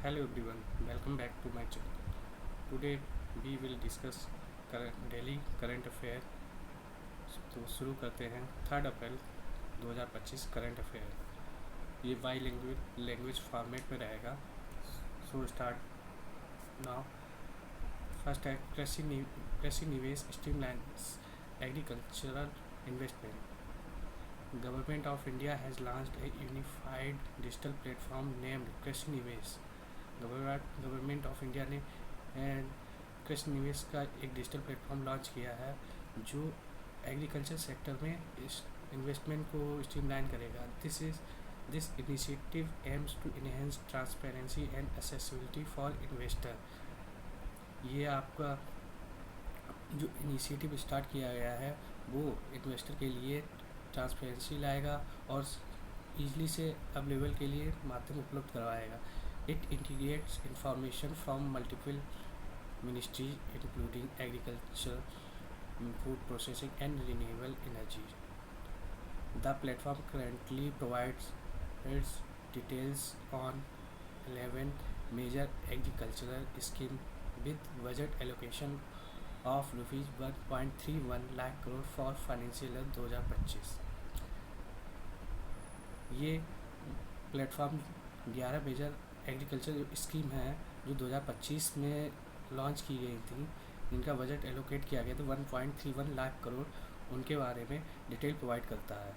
Hello everyone, welcome back to my channel. Today we will discuss daily current affair. तो शुरू करते हैं 3 अप्रैल 2025 current affair. ये by language format में रहेगा। So start now. फर्स्ट है कृषि निवेश streamlines agricultural investment. Government of India has launched A unified digital platform named कृषि निवेश। गवर्नमेंट ऑफ इंडिया ने कृषि निवेश का एक डिजिटल प्लेटफॉर्म लॉन्च किया है जो एग्रीकल्चर सेक्टर में इस इन्वेस्टमेंट को स्ट्रीमलाइन करेगा। This initiative aims to enhance transparency and accessibility for investor. ये आपका जो इनिशिएटिव स्टार्ट किया गया है वो इन्वेस्टर के लिए ट्रांसपेरेंसी लाएगा और ईजली से अवेलेबल के लिए माध्यम उपलब्ध करवाएगा। It integrates information from multiple ministries including agriculture, food processing and renewable energy. The platform currently provides its details on 11 major agricultural schemes with budget allocation of rupees 1.31 lakh crore for financial year 2025। ये platform 11 major agriculture scheme है जो 2025 में launch की गई थी, जिनका budget allocate किया गया था 1.31 लाख करोड़, उनके बारे में डिटेल प्रोवाइड करता है।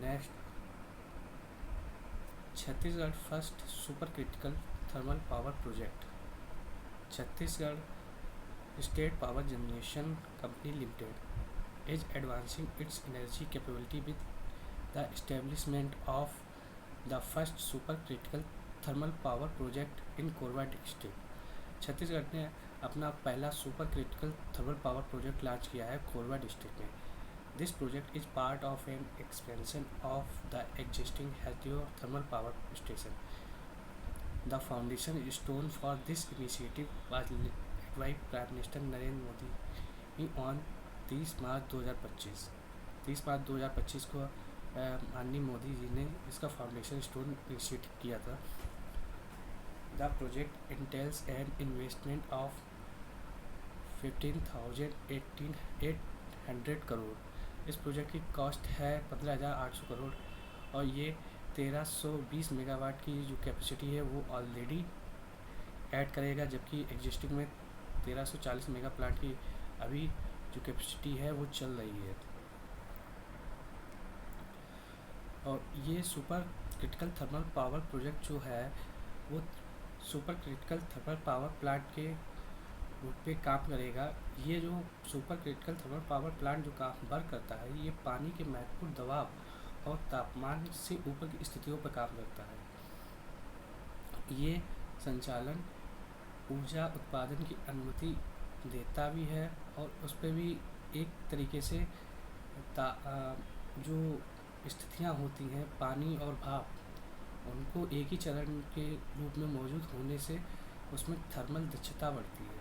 Next, Chhattisgarh first super critical thermal power project. Chhattisgarh state power generation company limited is advancing its energy capability with the establishment of the first super critical thermal power project in Korba district. Chhattisgarh ने अपना पहला super critical thermal power project launch किया है Korba district में। This project is part of an expansion of the existing हैथियो thermal power station. The foundation stone for this initiative was led by prime minister Narendra Modi on 30 मार्च 2025। 30 मार्च 2025 को माननीय मोदी जी ने इसका foundation stone initiate किया था। The project entails an investment of 15,800 crore. इस project की cost है 15,800 करोड़ और ये 1320 मेगावाट की जो कैपेसिटी है वो ऑलरेडी ऐड करेगा, जबकि एग्जिस्टिंग में 1340 मेगा प्लांट की अभी जो कैपेसिटी है वो चल रही है। और ये super critical thermal power project जो है वो super critical thermal power plant के रूप पे काम करेगा। ये जो super critical thermal power plant जो काम वर्क करता है, ये पानी के महत्वपूर्ण दबाव और तापमान से ऊपर की स्थितियों पर काम करता है। ये संचालन ऊर्जा उत्पादन की अनुमति देता भी है और उस पर भी एक तरीके से जो स्थितियाँ होती हैं पानी और भाप, उनको एक ही चरण के रूप में मौजूद होने से उसमें थर्मल दक्षता बढ़ती है।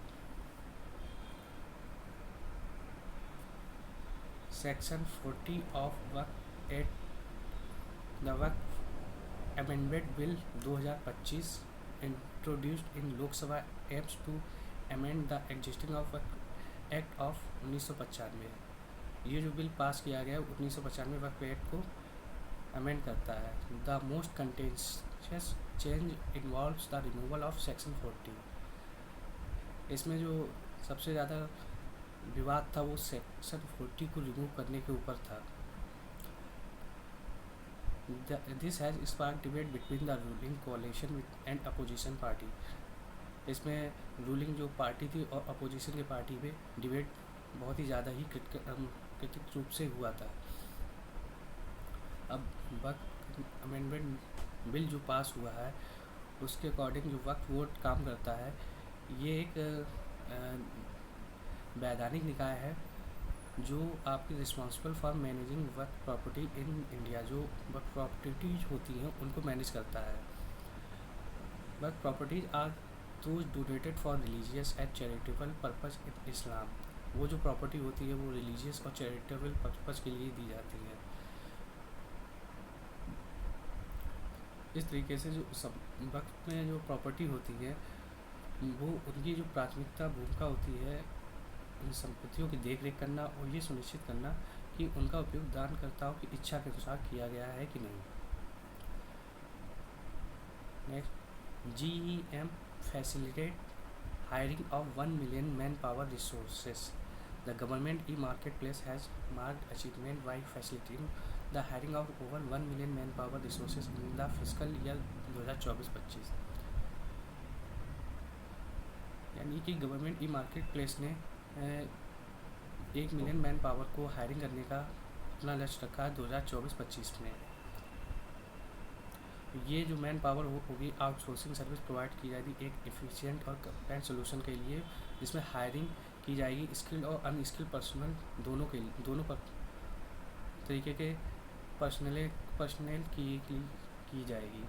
Section 40 of Waqf act the Waqf amendment bill 2025 introduced in Lok Sabha aims to amend the existing of Waqf act of 1995। ये जो बिल पास किया गया 1995 वक्फ एक्ट को अमेंड करता है। The most contentious change involves the removal of section 40। इसमें जो सबसे ज़्यादा विवाद था वो सेक्शन 40 को रिमूव करने के ऊपर था। This has spark debate between the ruling कोalition and opposition party. इसमें रूलिंग जो पार्टी थी और अपोजिशन की पार्टी में डिबेट बहुत ही ज़्यादा ही क्रिटिक रूप से हुआ था। अब वक्फ अमेंडमेंट बिल जो पास हुआ है उसके अकॉर्डिंग जो वक्फ बोर्ड काम करता है, ये एक वैधानिक निकाय है जो आपकी responsible for managing waqf property in India. जो वक्फ प्रॉपर्टीज होती हैं उनको मैनेज करता है। Waqf properties are those donated for religious and charitable purpose in Islam. वो जो प्रॉपर्टी होती है वो रिलीजियस और चैरिटेबल पर्पज़ के लिए दी जाती है। इस तरीके से जो सब वक्त में जो प्रॉपर्टी होती है वो उनकी जो प्राथमिकता भूमिका होती है इन संपत्तियों की देख रेख करना और ये सुनिश्चित करना कि उनका उपयोग दानकर्ताओं की इच्छा के अनुसार किया गया है कि नहीं। Next, GEM facilitate hiring of 1 million manpower resources. The government e-marketplace has marked achievement by facilitating the hiring of over 1 million manpower resources in the fiscal year 2024-25। यानी कि गवर्नमेंट ई मार्केट प्लेस ने 1 million man power को hiring करने का अपना लक्ष्य रखा है 2024-25 में। ये जो मैन पावर होगी आउटसोर्सिंग सर्विस प्रोवाइड की जाएगी एक एफिशिएंट और कंप्लायंट सोल्यूशन के लिए, जिसमें हायरिंग की जाएगी स्किल्ड और अनस्किल्ड पर्सनल दोनों तरीके के पर्सनल की जाएगी।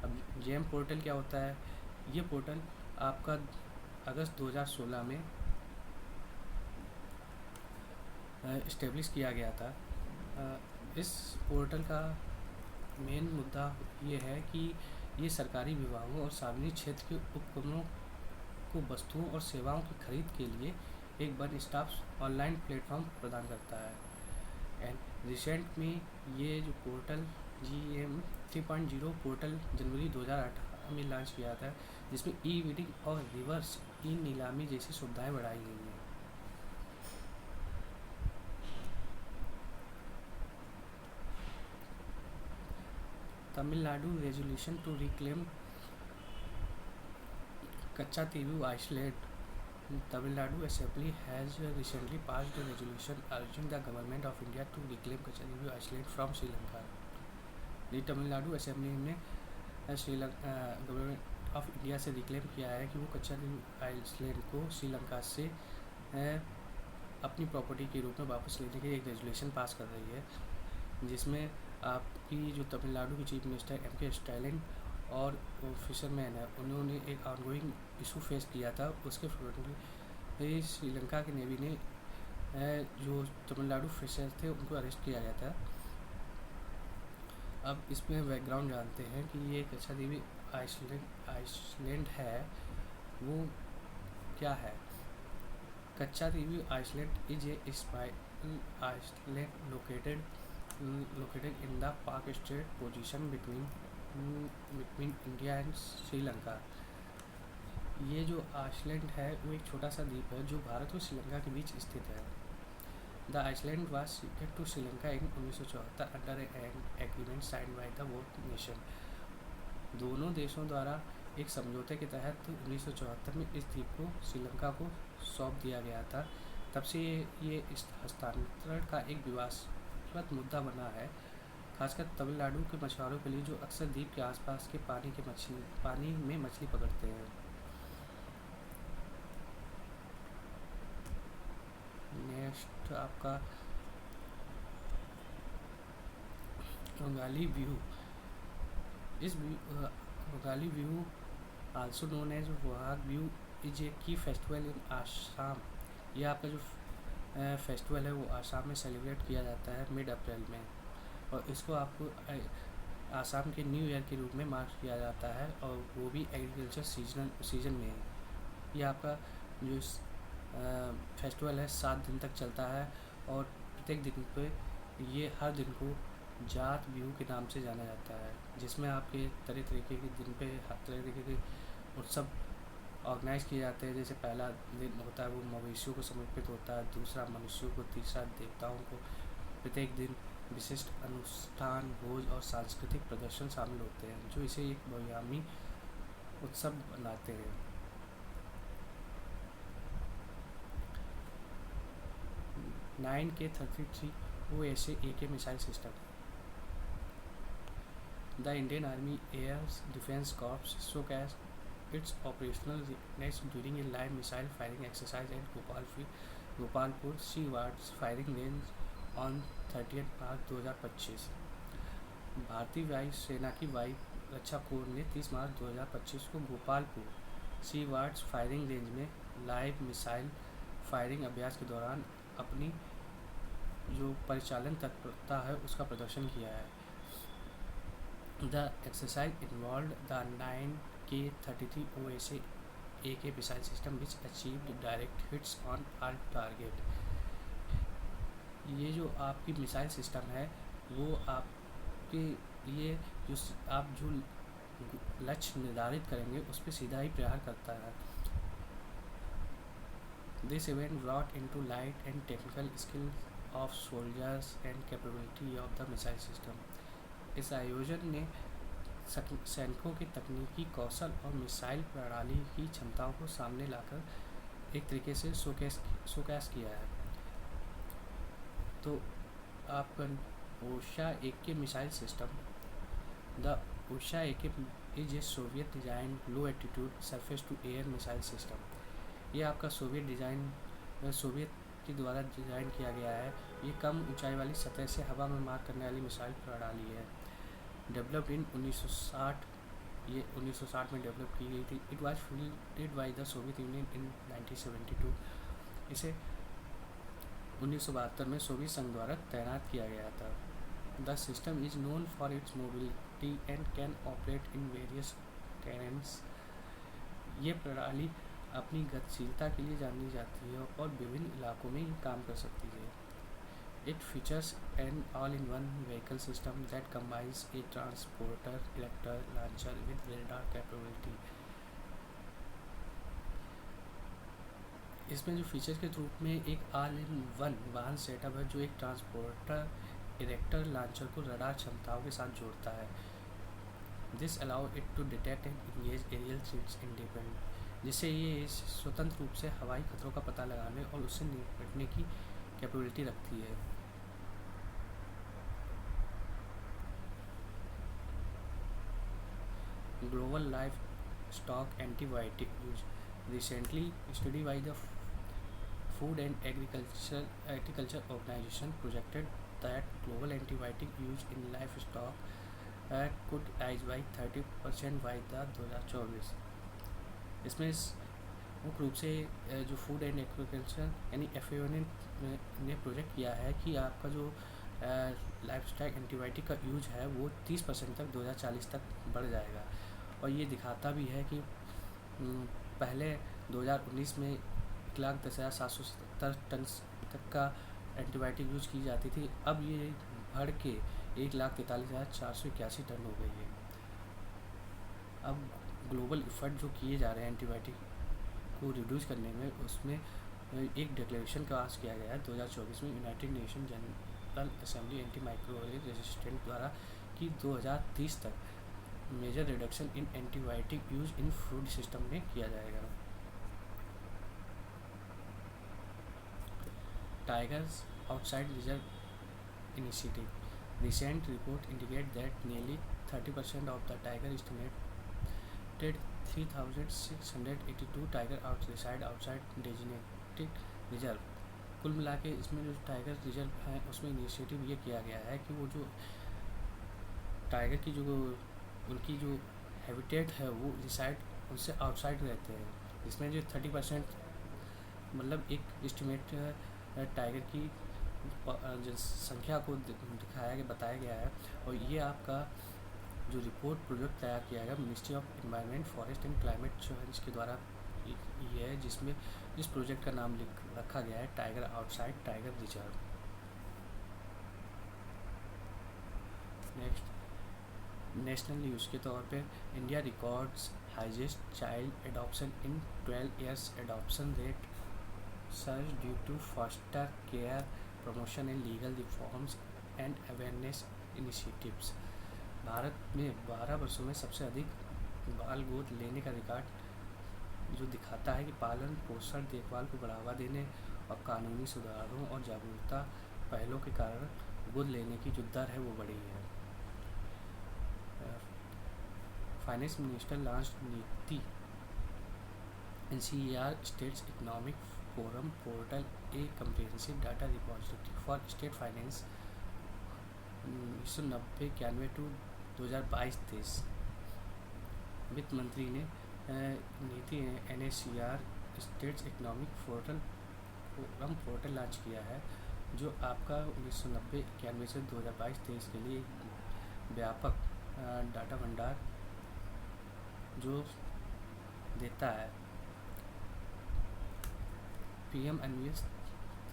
अब जेम पोर्टल क्या होता है? ये पोर्टल आपका अगस्त 2016 में इस्टेब्लिश किया गया था। इस पोर्टल का मेन मुद्दा ये है कि ये सरकारी विभागों और सार्वजनिक क्षेत्र के उपक्रमों को वस्तुओं और सेवाओं की खरीद के लिए एक वन स्टॉप ऑनलाइन प्लेटफॉर्म प्रदान करता है। एंड रिसेंट में ये जो पोर्टल GEM 3.0 पोर्टल जनवरी 2018 में लॉन्च किया था, जिसमें ई बिडिंग और रिवर्स ई नीलामी जैसी सुविधाएं बढ़ाई गई हैं। तमिलनाडु रेजोल्यूशन टू रिक्लेम कच्चा तीवु Iceland. Tamil Assembly has recently passed a resolution urging the government of India to reclaim Kachadivyu Island from Sri Lanka. ये तमिलनाडु असेंबली ने श्रीलंका गवर्नमेंट ऑफ इंडिया से रिक्लेम किया है कि वो कच्चादीव आइसलैंड को श्रीलंका से अपनी प्रॉपर्टी के रूप में वापस लेने के एक रेजोल्यूशन पास कर रही है, जिसमें आपकी जो तमिलनाडु की चीफ मिनिस्टर MK स्टालिन और फिशरमैन है, उन्होंने एक ऑनगोइंग इशू फेस किया था। उसके फ्रंट श्रीलंका की नेवी ने जो तमिलनाडु फिशर थे उनको अरेस्ट किया गया था। अब इसमें बैकग्राउंड जानते हैं कि ये कच्चादीवी आइसलैंड है वो क्या है। Katchatheevu island is a small island located in the Park Strait position between India and Sri Lanka. ये जो आइसलैंड है वो एक छोटा सा द्वीप है जो भारत और श्रीलंका के बीच स्थित है। The island was ceded to Sri Lanka in 1974 under an agreement signed by the both nation. दोनों देशों द्वारा एक समझौते के तहत 1974 में इस द्वीप को श्रीलंका को सौंप दिया गया था। तब से ये इस हस्तांतरण का एक विवादास्पद मुद्दा बना है, खासकर तमिलनाडु के मछुआरों के लिए जो अक्सर द्वीप के आसपास के पानी में मछली पकड़ते हैं। नेक्स्ट आपका बंगाली व्यू। इस Rongali Bihu also known as Bohag Bihu is a key festival इन आसाम। यह आपका जो फेस्टिवल है वो आसाम में सेलिब्रेट किया जाता है मिड अप्रैल में, और इसको आपको आसाम के न्यू ईयर के रूप में मार्क किया जाता है, और वो भी एग्रीकल्चर सीजन में है। ये आपका जो फेस्टिवल है 7 दिन तक चलता है, और प्रत्येक दिन पे ये हर दिन को जात बिहू के नाम से जाना जाता है, जिसमें आपके तरह तरीके के दिन पे हर तरह तरीके के उत्सव ऑर्गेनाइज किए जाते हैं। जैसे पहला दिन होता है वो मवेशियों को समर्पित होता है, दूसरा मनुष्यों को, तीसरा देवताओं को। प्रत्येक दिन विशिष्ट अनुष्ठान, भोज और सांस्कृतिक प्रदर्शन शामिल होते हैं जो इसे एक बहुआयामी उत्सव बनाते हैं।9K-33 OSA-AK missile system. The Indian Army Air Defence Corps shook its operational readiness during a live missile firing exercise at Gopalpur Seawards Firing Range on 30 मार्च 2025। भारतीय वायु सेना की वायु रक्षा कोर ने 30 मार्च 2025 को गोपालपुर सीवार्ड्स फायरिंग रेंज में लाइव मिसाइल फायरिंग अभ्यास के दौरान अपनी जो परिचालन तत्परता है उसका प्रदर्शन किया है। The exercise involved the 9K-33 OSA AK missile system which achieved direct hits on all target. ये जो आपकी मिसाइल सिस्टम है वो आपके लिए आप जो लक्ष्य निर्धारित करेंगे उस पर सीधा ही प्रहार करता है. This event brought into light and technical skills of soldiers and capability of the missile system. इस आयोजन ने सैनिकों के तकनीकी कौशल और मिसाइल प्रणाली की क्षमताओं को सामने लाकर एक तरीके से शोकेस किया है. तो आपका Osa AK missile system. The Osa AK is a Soviet design low altitude surface to air missile system. ये आपका सोवियत के द्वारा डिज़ाइन किया गया है. ये कम ऊंचाई वाली सतह से हवा में मार करने वाली मिसाइल प्रणाली है. Developed in 1960. ये 1960 में डेवलप की गई थी. It was fielded by the Soviet Union in 1972. इसे 1972 में सोवियत संघ द्वारा तैनात किया गया था. The system is known for its mobility and can operate in various terrains. ये प्रणाली अपनी गतिशीलता के लिए जानी जाती है और विभिन्न इलाकों में ये काम कर सकती है. It features an all in one vehicle system that combines a transporter erector launcher with radar capability. इसमें जो फीचर्स के रूप में एक ऑल इन वन वाहन सेटअप है जो एक ट्रांसपोर्टर इरेक्टर लॉन्चर को रडार क्षमताओं के साथ जोड़ता है. This allow it to detect and engage aerial threats independent. जिससे ये स्वतंत्र रूप से हवाई खतरों का पता लगाने और उससे निपटने की कैपेबिलिटी रखती है. Global livestock antibiotic use. Recently study by the food and agriculture organization projected that global antibiotic use in livestock could rise by 30% by the 2024. इसमें मुख्य रूप से जो फूड एंड एग्रीकल्चर यानी FAO ने project किया है कि आपका जो लाइफस्टाइल एंटीबायोटिक का यूज है वो 30% तक 2040 तक बढ़ जाएगा. और ये दिखाता भी है कि पहले 2019 में 1,10,770 टन तक का एंटीबायोटिक यूज की जाती थी. अब ये बढ़ के 1,43,481 टन हो गई है. अब ग्लोबल एफर्ट जो किए जा रहे हैं एंटीबायोटिक को रिड्यूस करने में उसमें एक डिक्लेरेशन का पास किया गया है 2024 में United Nation General Assembly antimicrobial resistant द्वारा कि 2030 तक major reduction in antibiotic use in food system में किया जाएगा. Tigers outside reserve initiative. Recent report indicate that nearly 30% of the tiger estimated 3,682 tiger reside outside designated reserve. कुल मिला के इसमें जो टाइगर रिजर्व है उसमें इनिशिएटिव ये किया गया है कि वो जो टाइगर की जो उनकी जो हैबिटेट है वो रिसाइड उनसे आउटसाइड रहते हैं. इसमें जो 30% मतलब एक एस्टिमेट टाइगर की संख्या को दिखाया गया बताया गया है. और ये आपका जो रिपोर्ट प्रोजेक्ट तैयार किया गया ministry of environment forest and climate change के द्वारा ये है जिसमें इस प्रोजेक्ट का नाम रखा गया है tiger outside tiger reserve. Next national news के तौर पे India records highest child adoption in 12 years. Adoption rate surge due to foster care promotion and legal reforms and awareness initiatives. Bharat में 12 वर्षों में सबसे अधिक बाल गोद लेने का रिकॉर्ड जो दिखाता है कि पालन पोषण देखभाल को बढ़ावा देने और कानूनी सुधारों और जागरूकता पहलों के कारण गोद लेने की जो दर है वो बढ़ी है. Finance minister launch NITI NCER states economic forum portal a comprehensive data repository for state finance 1990-91 to 2022-23. वित्त मंत्री ने NITI NCER states economic forum portal launch किया है जो आपका 1990-91 से 2022-23 के लिए व्यापक डाटा भंडार जो देता है। PM unveils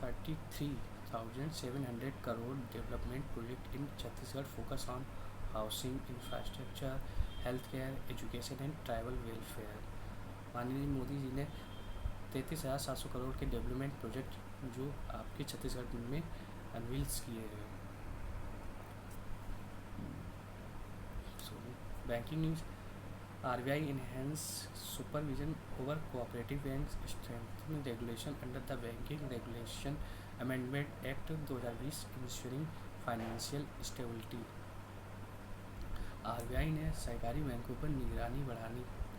33,700 crore development project in Chhattisgarh focus on housing, infrastructure, health care, education and tribal welfare. माननीय मोदी जी ने 33,700 करोड़ के डेवलपमेंट प्रोजेक्ट जो आपके छत्तीसगढ़ में अनवील्स किए हैं। Banking news. RBI enhance supervision over cooperative banks, strengthen regulation under the Banking Regulation Amendment Act 2020, ensuring financial stability। RBI ने सहकारी बैंकों पर निगरानी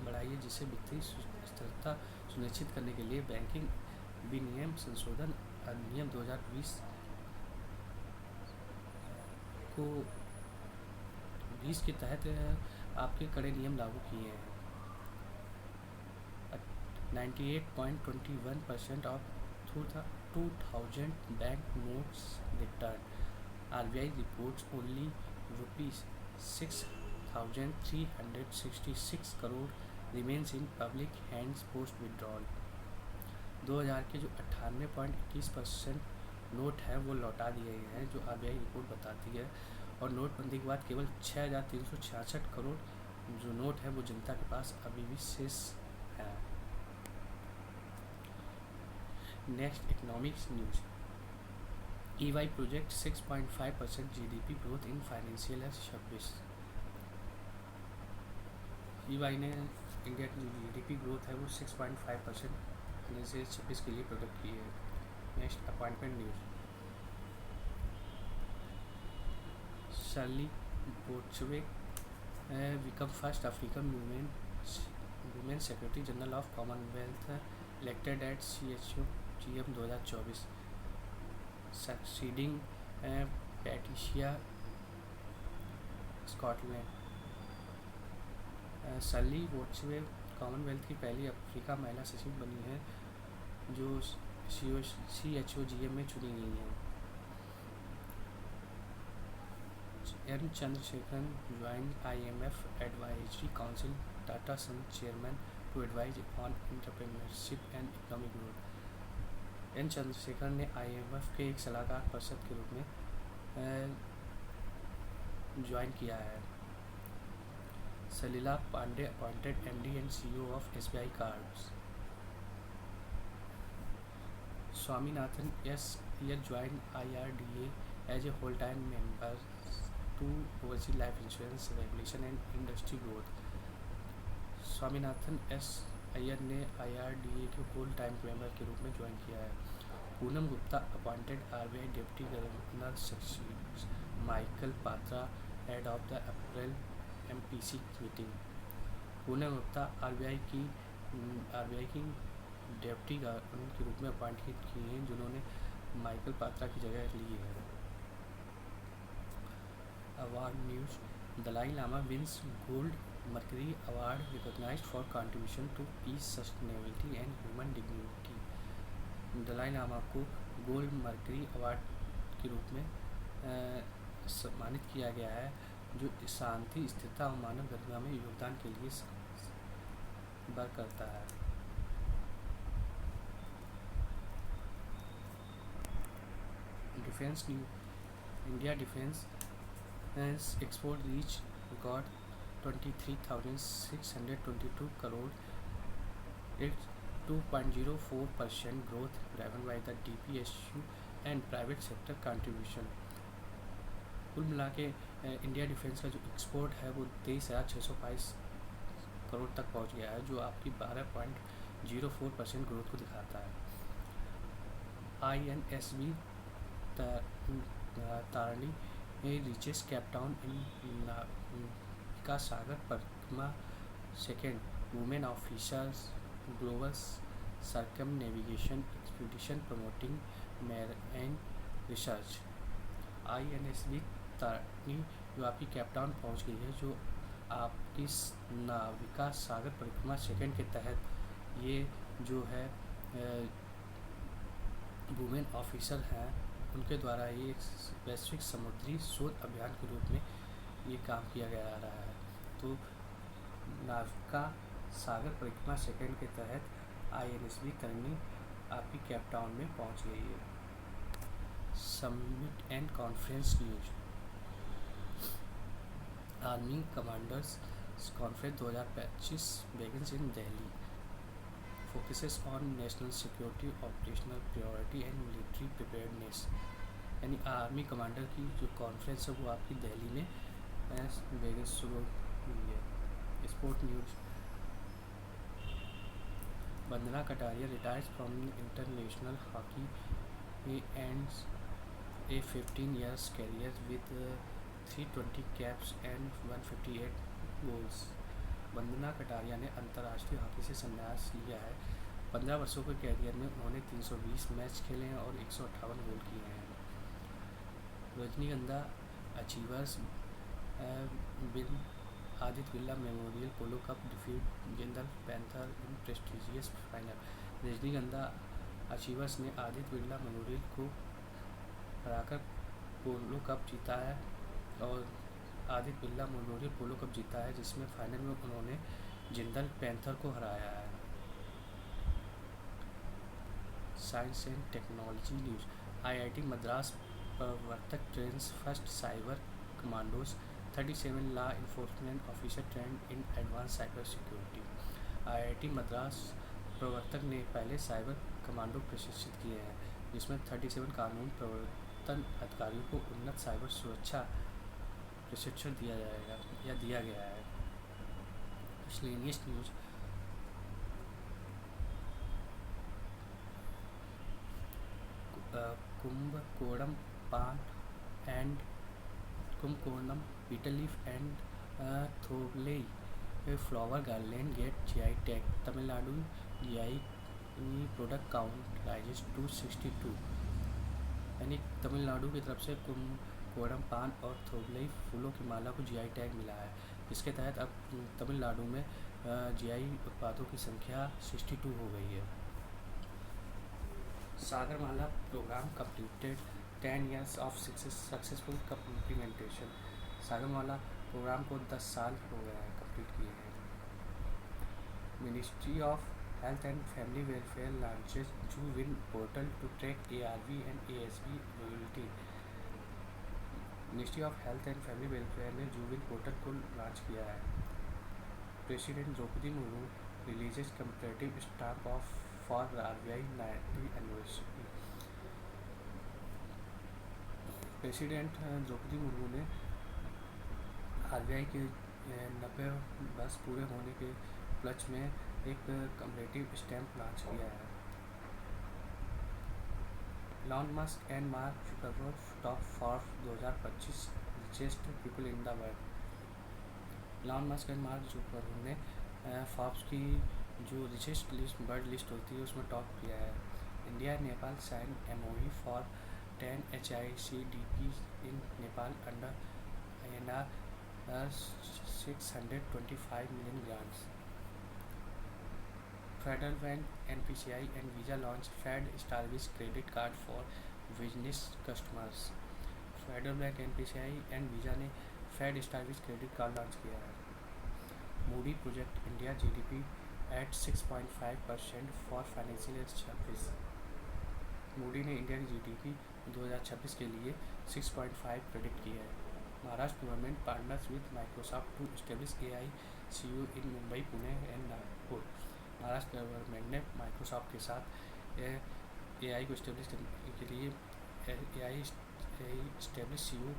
बढ़ाई है, जिससे वित्तीय स्थिरता सुनिश्चित करने के लिए बैंकिंग विनियम संशोधन अधिनियम 2020 को 20 के तहत आपके कड़े नियम लागू किए हैं। 98.21% of 2000 bank notes return. RBI reports only ₹6,366 crore remains in public hands post withdrawal. 2000 के जो 98.21% नोट हैं वो लौटा दिए गए हैं, जो RBI रिपोर्ट बताती है। और नोटबंदी के बाद केवल 6,366 करोड़ जो नोट है वो जनता के पास अभी भी शेष है। Next economics news. EY project 6.5% GDP growth in financial year 26। EY ने इंडिया की जो GDP ग्रोथ है वो 6.5% फाइनेंशियल 26 के लिए प्रोजेक्ट की है। Next appointment news. Shirley Botchwey become first African women Secretary General of Commonwealth elected at CHO GM 2024, succeeding Patricia Scotland। शार्ली बोर्चवे Commonwealth की पहली अफ्रीका महिला सचिव बनी है जो CHO GM में चुनी गई हैं। N. Chandrasekaran joined IMF Advisory Council Tata Sons Chairman to advise on entrepreneurship and economic growth। N. Chandrasekaran ने IMF के एक सलाहकार परिषद के रूप में ज्वाइन किया है। Salila Pande appointed MD and CEO of SBI Cards। Swaminathan S. Iyer joined IRDA as a whole-time member to oversee life insurance regulation and industry growth। Swaminathan S. Iyer ने IRDA के होल टाइम मेंबर के रूप में ज्वाइन किया है। Poonam Gupta appointed RBI deputy governor succeeds Michael Patra head of the April MPC meeting. Poonam Gupta RBI की deputy governor के रूप में अपॉइंट की हैं, जिन्होंने माइकल पात्रा की जगह ली है। Award news. Dalai Lama wins gold mercury award recognized for contribution to peace, sustainability and human dignity. Dalai Lama को गोल्ड मर्करी अवार्ड के रूप में सम्मानित किया गया है, जो शांति, स्थिरता और मानव गरिमा में योगदान के लिए बर करता है। Defence news. India defence export reach record 23,622 crore. It's 2.04% growth driven by the DPSU and private sector contribution। कुल मिला के इंडिया डिफेंस का जो एक्सपोर्ट है वो 23,622 करोड़ तक पहुंच गया है, जो आपकी 12.04% ग्रोथ को दिखाता है। INSV Tarni reaches Cape Town in Navika Sagar Pratma second women officers global circumnavigation expedition promoting marine research। INSV तारणी जो आपकी कैप टाउन पहुँच गई है, जो आपकी नाविका सागर परिक्रमा सेकेंड के तहत ये जो है वुमेन ऑफिसर हैं, उनके द्वारा ये एक वैश्विक समुद्री शोध अभियान के रूप में ये काम किया गया आ रहा है। तो नाविका सागर परिक्रमा सेकंड के तहत INSV करनी आपकी केप टाउन में पहुंच गई है। Summit and conference news. Army commanders conference 2025 begins in Delhi, focuses on national security, operational priority and military preparedness। यानी आर्मी कमांडर की जो कॉन्फ्रेंस है वो आपकी दिल्ली में वेगस शुरू हुई है। Sport news. Vandana Kataria retires from international hockey, ends a 15 years career with 320 caps and 158 goals। Vandana Kataria ने अंतर्राष्ट्रीय हॉकी से संन्यास लिया है। 15 वर्षों के कैरियर में उन्होंने 320 मैच खेले हैं और 158 गोल किए हैं। Rajnigandha achievers win Aditya Birla memorial polo cup, defeat Jindal panther in prestigious final. Rajnigandha achievers ने आदित्य बिरला मेमोरियल को हराकर पोलो कप जीता है और Aditya Birla memorial polo cup जीता है, जिसमें फाइनल में उन्होंने जिंदल पैंथर को हराया है। Science and technology news. IIT Madras Pravartak trains first cyber commandos, 37 law enforcement officer trained in advance cyber security. IIT Madras Pravartak ने पहले साइबर कमांडो प्रशिक्षित किए हैं, जिसमें 37 कानून प्रवर्तन अधिकारियों को उन्नत साइबर सुरक्षा प्रशिक्षण दिया गया है। Miscellaneous news. Kumbakonam paan and Kumbakonam betel leaf and Thovalai flower garland get GI tag. Tamil Nadu GI product count rises to 62। यानी तमिलनाडु की तरफ से कुंभकोणम पान और थोबलेई फूलों की माला को GI टैग मिला है, जिसके तहत अब तमिलनाडु में GI उत्पादों की संख्या 62 हो गई है। Sagarmala programme completed 10 years of successful implementation. Sagarmala programme को 10 साल हो गए हैं कंप्लीट किए हैं। Ministry of health and family welfare launches जूविन portal to track ARV and ASV eligibility. Ministry of health and family welfare ने जूविन पोर्टल को लॉन्च किया है। President Draupadi Murmu releases commemorative stamp of for RBI 90th anniversary. President Draupadi Murmu ने RBI के 90 वर्ष पूरे होने के उपलक्ष्य में एक कम्पैरेटिव स्टैम्प लॉन्च किया है। Elon Musk and mark Zuckerberg top for 2025 richest people in the world. Elon Musk and mark Zuckerberg ने फॉर्ब्स की जो रिचेस्ट लिस्ट वर्ल्ड लिस्ट होती है उसमें टॉप किया है। India and Nepal sign MOU for 10 HICDP in Nepal under INR 625 million grants। Federal bank, NPCI and Visa launch Fed Starvis credit card for business customers। Federal bank, NPCI and Visa ने Fed Starvis credit card launch किया है। Moody project India GDP at 6.5% for financial year 26। Moody ने India की GDP 2026 के लिए 6.5 predict किया है। Maharashtra government partners with Microsoft to establish AI/CU in Mumbai, Pune and Nagpur. Maharashtra government ने माइक्रोसॉफ्ट के साथ AI को इस्टेब्लिश करने के लिए एस्टेब्लिश CU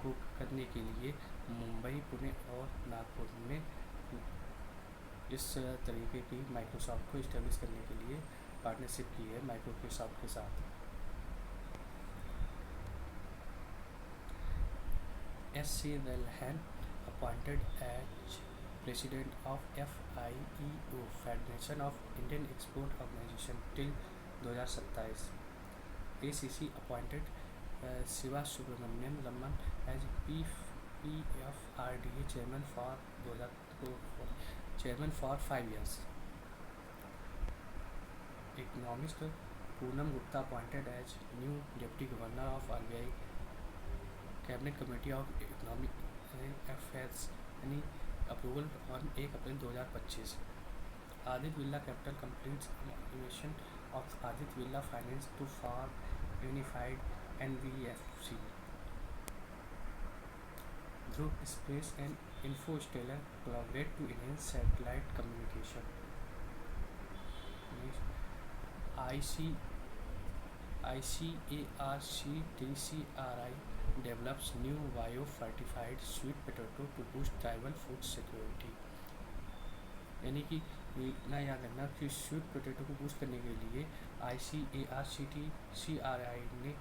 को करने के लिए मुंबई, पुणे और नागपुर में इस तरीके की माइक्रोसॉफ्ट को इस्टेब्लिश करने के लिए पार्टनरशिप की है माइक्रोसॉफ्ट के साथ। SC Relhan appointed as president of FIEO federation of Indian export organisation till 2027। ACC appointed Shiva Subramaniam Raman as PFRDA chairman for 5 years। Economist Poonam Gupta appointed as new deputy governor of RBI। Cabinet committee of economic current affairs यानी approval on 1 April 2025। Aditya Birla capital completes evaluation of Aditya Birla finance to form unified NBFC. Dhruva space and Infostellar collaborate to enhance satellite communication. ICARC-DCRI develops new biofortified sweet potato to boost tribal food security. यानी कि ना याद रखना कि sweet potato को boost करने के लिए ICARC-DCRI ने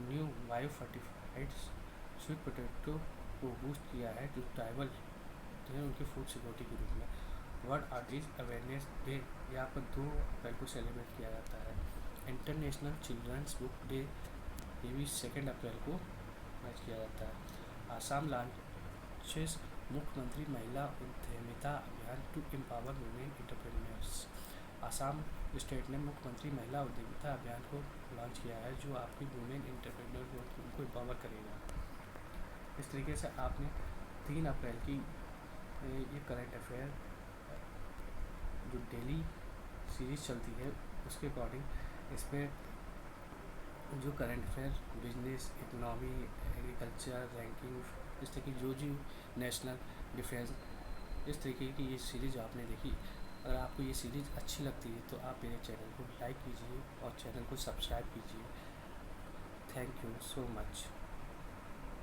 न्यू बायोफर्टिफाइड स्वीट पोटैटो को बूस्ट किया है जो ट्राइबल जो है उनकी फूड सिक्योरिटी के रूप में। वर्ल्ड आर्टिस्ट अवेयरनेस डे यहाँ पर 2 अप्रैल को सेलिब्रेट किया जाता है। इंटरनेशनल चिल्ड्रंस बुक डे ये भी 2 अप्रैल को मैच किया जाता है। आसाम लॉन्चेस मुख्यमंत्री Mahila Udyamita Abhiyan to empower women entrepreneurs. Assam state ने मुख्यमंत्री महिला उद्यमिता अभियान को लॉन्च किया है जो आपकी वुमेन एंटरप्रेन्योर को उनको एम्पावर करेगा। इस तरीके से आपने 3 अप्रैल की ये करंट अफेयर जो डेली सीरीज चलती है उसके अकॉर्डिंग इसमें जो current affair business economy agriculture ranking इस तरह की जो नेशनल डिफेंस इस तरीके की ये सीरीज आपने देखी। अगर आपको ये सीरीज़ अच्छी लगती है तो आप मेरे चैनल को लाइक कीजिए और चैनल को सब्सक्राइब कीजिए। Thank you so much.